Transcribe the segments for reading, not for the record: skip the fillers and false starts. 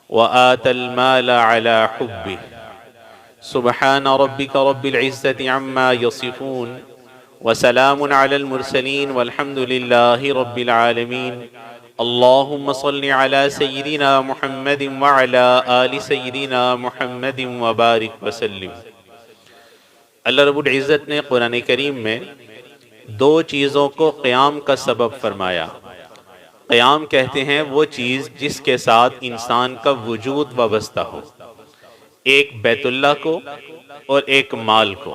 وآتى المال على حبه سبحان ربك رب العزة عما يصفون وسلام على المرسلين والحمد لله رب العالمين اللهم صل على سيدنا محمد وعلى آل سيدنا محمد وبارك وسلم۔ اللہ رب العزت نے قرآن کریم میں دو چیزوں کو قیام کا سبب فرمایا۔ قیام کہتے ہیں وہ چیز جس کے ساتھ انسان کا وجود وابستہ ہو، ایک بیت اللہ کو اور ایک مال کو۔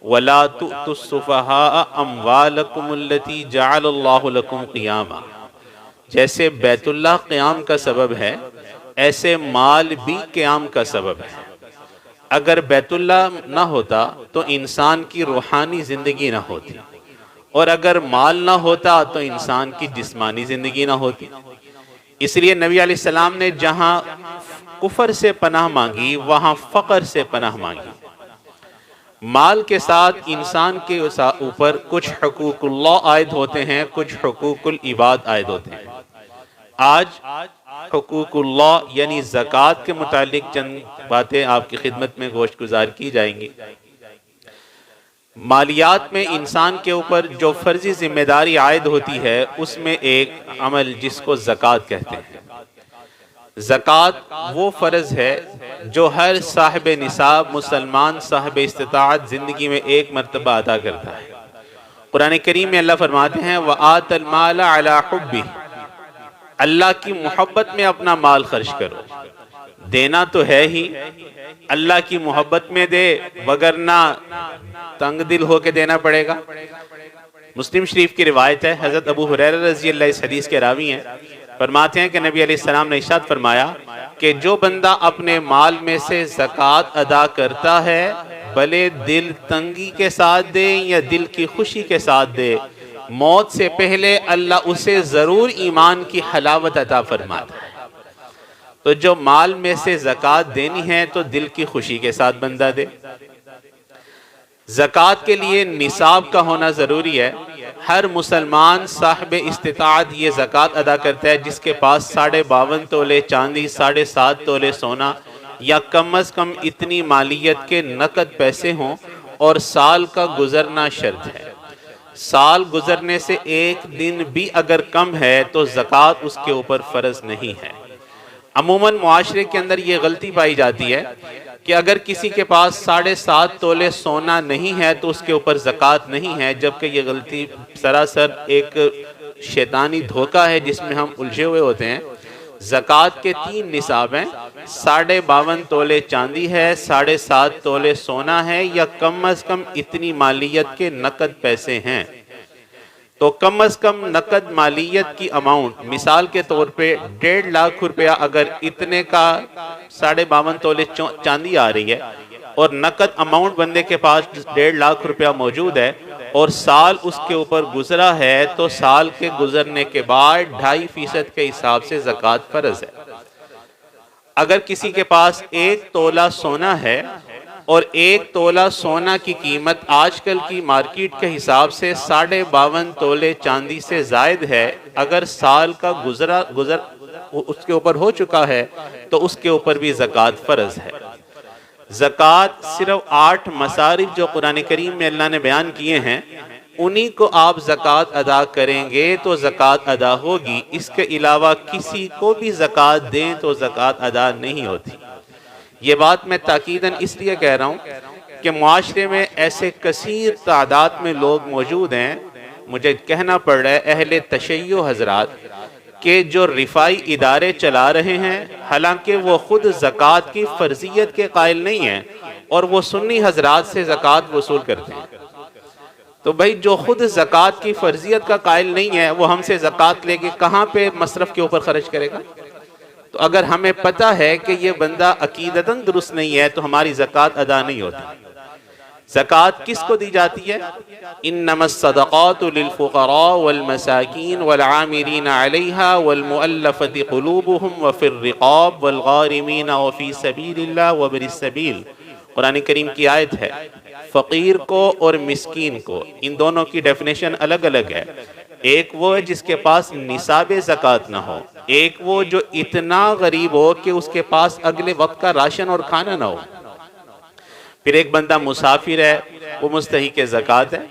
وَلَا تُؤْتُوا السُّفَهَاءَ أَمْوَالَكُمُ الَّتِي جَعَلَ اللَّهُ لَكُمْ قِيَامًا، جیسے بیت اللہ قیام کا سبب ہے ایسے مال بھی قیام کا سبب ہے۔ اگر بیت اللہ نہ ہوتا تو انسان کی روحانی زندگی نہ ہوتی، اور اگر مال نہ ہوتا تو انسان کی جسمانی زندگی نہ ہوتی۔ اس لیے نبی علیہ السلام نے جہاں کفر سے پناہ مانگی وہاں فقر سے پناہ مانگی۔ مال کے ساتھ انسان کے اوپر کچھ حقوق اللہ عائد ہوتے ہیں، کچھ حقوق العباد عائد ہوتے ہیں۔ آج حقوق اللہ یعنی زکوٰۃ کے متعلق چند باتیں آپ کی خدمت میں گوشت گزار کی جائیں گی۔ مالیات میں انسان کے اوپر جو فرضی ذمہ داری عائد ہوتی ہے اس میں ایک عمل جس کو زکوٰۃ کہتے ہیں۔ زکوٰۃ وہ فرض ہے جو ہر صاحب نصاب مسلمان صاحب استطاعت زندگی میں ایک مرتبہ ادا کرتا ہے۔ قرآن کریم میں اللہ فرماتے ہیں وَآتَ الْمَالَ عَلَى حُبِّهِ، اللہ کی محبت میں اپنا مال خرچ کرو۔ دینا تو ہے ہی، اللہ کی محبت میں دے، وگرنہ تنگ دل ہو کے دینا پڑے گا۔ مسلم شریف کی روایت ہے، حضرت ابو ہریرہ رضی اللہ اس حدیث کے راوی ہیں، فرماتے ہیں کہ نبی علیہ السلام نے ارشاد فرمایا کہ جو بندہ اپنے مال میں سے زکوٰۃ ادا کرتا ہے، بھلے دل تنگی کے ساتھ دے یا دل کی خوشی کے ساتھ دے، موت سے پہلے اللہ اسے ضرور ایمان کی حلاوت عطا فرماتا ہے۔ تو جو مال میں سے زکوٰۃ دینی ہے تو دل کی خوشی کے ساتھ بندہ دے۔ زکوٰۃ کے لیے نصاب کا ہونا ضروری ہے۔ ہر مسلمان صاحب استطاعت یہ زکوٰۃ ادا کرتا ہے جس کے پاس 52.5 تولے چاندی، 7.5 تولے سونا یا کم از کم اتنی مالیت کے نقد پیسے ہوں، اور سال کا گزرنا شرط ہے۔ سال گزرنے سے ایک دن بھی اگر کم ہے تو زکوٰۃ اس کے اوپر فرض نہیں ہے۔ عموماً معاشرے کے اندر یہ غلطی پائی جاتی ہے کہ اگر کسی کے پاس 7.5 تولے سونا نہیں ہے تو اس کے اوپر زکوٰۃ نہیں ہے، جبکہ یہ غلطی سراسر ایک شیطانی دھوکہ ہے جس میں ہم الجھے ہوئے ہوتے ہیں۔ زکوٰۃ کے 3 نصاب ہیں، 52.5 تولے چاندی ہے، 7.5 تولے سونا ہے، یا کم از کم اتنی مالیت کے نقد پیسے ہیں۔ تو کم از کم نقد مالیت کی اماؤنٹ مثال کے طور پہ 1.5 لاکھ روپیہ اگر اتنے کا 52.5 تولے چاندی آ رہی ہے اور نقد اماؤنٹ بندے کے پاس 1.5 لاکھ روپیہ موجود ہے اور سال اس کے اوپر گزرا ہے تو سال کے گزرنے کے بعد 2.5% کے حساب سے زکوٰۃ فرض ہے۔ اگر کسی کے پاس 1 تولہ سونا ہے اور 1 تولہ سونا کی قیمت آج کل کی مارکیٹ کے حساب سے 52.5 تولے چاندی سے زائد ہے، اگر سال کا گزر اس کے اوپر ہو چکا ہے تو اس کے اوپر بھی زکوٰۃ فرض ہے۔ زکوٰۃ صرف 8 مصارف جو قرآن کریم میں اللہ نے بیان کیے ہیں انہی کو آپ زکوٰۃ ادا کریں گے تو زکوٰۃ ادا ہوگی، اس کے علاوہ کسی کو بھی زکوٰۃ دیں تو زکوٰۃ ادا نہیں ہوتی۔ یہ بات میں تاکیداً اس لیے کہہ رہا ہوں کہ معاشرے میں ایسے کثیر تعداد میں لوگ موجود ہیں، مجھے کہنا پڑ رہا ہے اہل تشیع حضرات، کہ جو رفائی ادارے چلا رہے ہیں حالانکہ وہ خود زکوٰۃ کی فرضیت کے قائل نہیں ہیں اور وہ سنی حضرات سے زکوٰۃ وصول کرتے ہیں۔ تو بھائی جو خود زکوٰۃ کی فرضیت کا قائل نہیں ہے وہ ہم سے زکوٰۃ لے کے کہاں پہ مصرف کے اوپر خرچ کرے گا؟ تو اگر ہمیں پتہ ہے کہ یہ بندہ عقیدتاً درست نہیں ہے تو ہماری زکوٰۃ ادا نہیں ہوتی۔ زکوٰۃ کس کو دی جاتی ہے؟ انما الصدقات للفقراء والمساکین والعاملین علیہا والمؤلفۃ قلوبہم وفی الرقاب والغارمین وفی سبیل اللہ وابن السبیل۔ قرآن کریم کی آیت ہے۔ فقیر کو اور مسکین کو، ان دونوں کی ڈیفینیشن الگ الگ ہے۔ ایک وہ ہے جس کے پاس نصاب زکوٰۃ نہ ہو، ایک وہ جو اتنا غریب ہو کہ اس کے پاس اگلے وقت کا راشن اور کھانا نہ ہو، پھر ایک بندہ مسافر ہے، وہ مستحق زکوٰۃ ہے،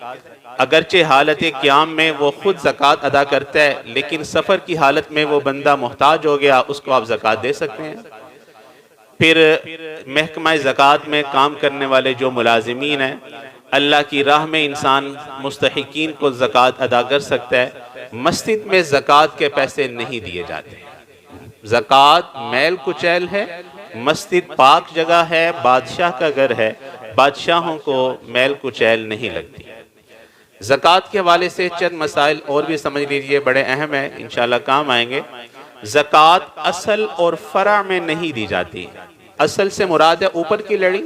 اگرچہ حالت قیام میں وہ خود زکوٰۃ ادا کرتا ہے لیکن سفر کی حالت میں وہ بندہ محتاج ہو گیا، اس کو آپ زکوٰۃ دے سکتے ہیں۔ پھر محکمہ زکوٰۃ میں کام کرنے والے جو ملازمین ہیں، اللہ کی راہ میں انسان مستحقین کو زکوٰۃ ادا کر سکتا ہے۔ مسجد میں زکوٰۃ کے پیسے نہیں دیے جاتے، زکوٰۃ میل کچیل ہے، مسجد پاک جگہ ہے، بادشاہ کا گھر ہے، بادشاہوں کو میل کچیل نہیں لگتی۔ زکوٰۃ کے حوالے سے چند مسائل اور بھی سمجھ لیجئے، بڑے اہم ہیں، انشاءاللہ کام آئیں گے۔ زکوٰۃ اصل اور فرع میں نہیں دی جاتی۔ اصل سے مراد ہے اوپر کی لڑی،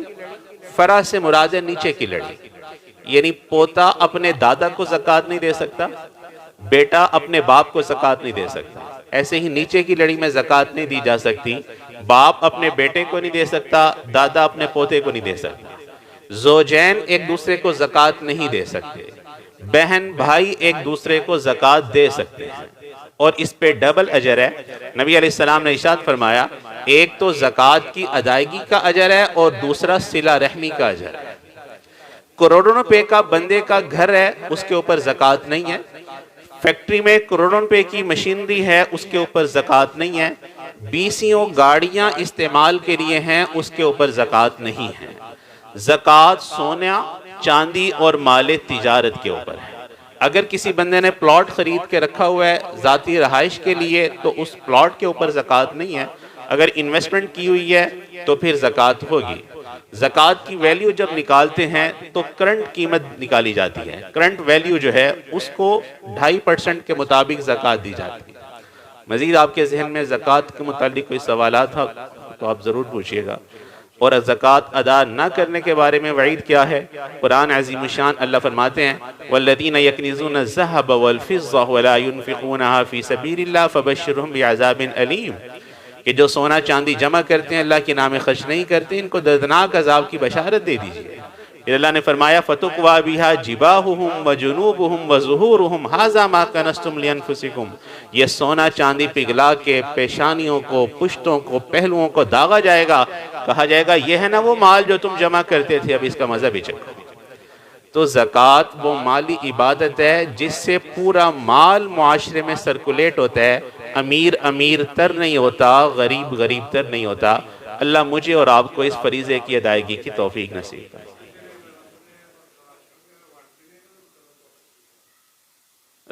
فرع سے مراد ہے نیچے کی لڑی، یعنی پوتا اپنے دادا کو زکوٰۃ نہیں دے سکتا، بیٹا اپنے باپ کو زکوٰۃ نہیں دے سکتا، ایسے ہی نیچے کی لڑی میں زکوٰۃ نہیں دی جا سکتی، باپ اپنے بیٹے کو نہیں دے سکتا، دادا اپنے پوتے کو نہیں دے سکتا، زوجین ایک دوسرے کو زکوٰۃ نہیں دے سکتے، بہن بھائی ایک دوسرے کو زکوٰۃ دے سکتے ہیں، اور اس پہ ڈبل اجر ہے۔ نبی علیہ السلام نے ارشاد فرمایا، ایک تو زکوٰۃ کی ادائیگی کا اجر ہے اور دوسرا صلہ رحمی کا اجر ہے۔ کروڑوں روپے کا بندے کا گھر ہے، اس کے اوپر زکوٰۃ نہیں ہے، فیکٹری میں کروڑوں روپے کی مشینری ہے، اس کے اوپر زکوٰۃ نہیں ہے، بیسیوں گاڑیاں استعمال کے لیے ہیں، اس کے اوپر زکوٰۃ نہیں ہے۔ زکوٰۃ سونا، چاندی اور مال تجارت کے اوپر ہے۔ اگر کسی بندے نے پلاٹ خرید کے رکھا ہوا ہے ذاتی رہائش کے لیے تو اس پلاٹ کے اوپر زکوٰۃ نہیں ہے، اگر انویسٹمنٹ کی ہوئی ہے تو پھر زکوٰۃ ہوگی۔ زکوٰۃ کی ویلیو جب نکالتے ہیں تو کرنٹ قیمت نکالی جاتی ہے، کرنٹ ویلیو جو ہے اس کو 2.5% کے مطابق زکوٰۃ دی جاتی ہے۔ مزید آپ کے ذہن میں زکوٰۃ کے متعلق کوئی سوالات ہو تو آپ ضرور پوچھئے گا۔ اور زکوٰۃ ادا نہ کرنے کے بارے میں وعید کیا ہے؟ قرآن عظیم الشان اللہ فرماتے ہیں، وَالَّذِينَ يَكْنِزُونَ الذَّهَبَ وَالْفِضَّةَ وَلَا يُنْفِقُونَهَا فِي سَبِيلِ اللَّهِ فَبَشِّرْهُمْ بِعَذَابٍ أَلِيمٍ، کہ جو سونا چاندی جمع کرتے ہیں اللہ کے نام خرچ نہیں کرتے، ان کو دردناک عذاب کی بشارت دے دیجئے۔ پھر اللہ نے فرمایا فَتُقْوَى بِهَا جِبَاهُهُمْ وَجُنُوبُهُمْ وَظُهُورُهُمْ هَذَا مَا كَنَزْتُمْ لِأَنفُسِكُمْ، یہ سونا چاندی پگھلا کے پیشانیوں کو، پشتوں کو، پہلوؤں کو داغا جائے گا، کہا جائے گا یہ ہے نا وہ مال جو تم جمع کرتے تھے، اب اس کا مزہ بھی چکھو۔ تو زکوٰۃ وہ مالی عبادت ہے جس سے پورا مال معاشرے میں سرکولیٹ ہوتا ہے، امیر امیر تر نہیں ہوتا، غریب غریب تر نہیں ہوتا۔ اللہ مجھے اور آپ کو اس فریضے کی ادائیگی کی توفیق نصیب کرے۔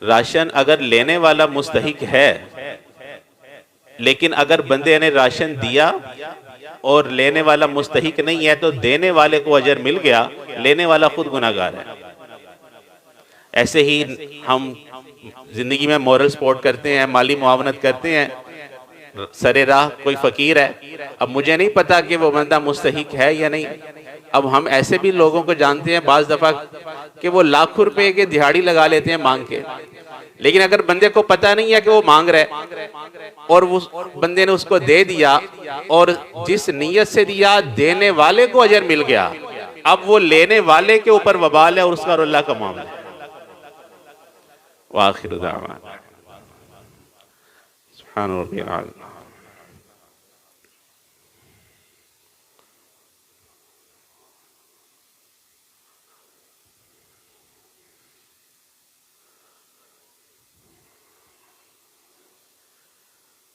راشن اگر لینے والا مستحق ہے، لیکن اگر بندے نے راشن دیا اور لینے والا مستحق نہیں ہے تو دینے والے کو اجر مل گیا، لینے والا خود گناہگار ہے۔ ایسے ہی ہم زندگی میں مورل سپورٹ کرتے ہیں، مالی معاونت کرتے ہیں، سر راہ کوئی فقیر ہے، اب مجھے نہیں پتا کہ وہ بندہ مستحق ہے یا نہیں۔ اب ہم ایسے بھی لوگوں کو جانتے ہیں بعض دفعہ کہ وہ لاکھوں روپے کے دہاڑی لگا لیتے ہیں مانگ کے، لیکن اگر بندے کو پتہ نہیں ہے کہ وہ مانگ رہے اور اس بندے نے اس کو دے دیا اور جس نیت سے دیا دینے والے کو اجر مل گیا، اب وہ لینے والے کے اوپر وبال ہے اور اس کا اور اللہ کا معاملہ ہے۔ وآخر دعوانا سبحان ربی العظیم۔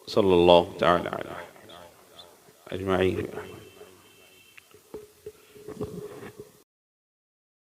صلی اللہ تعالی علیہ اجمعین۔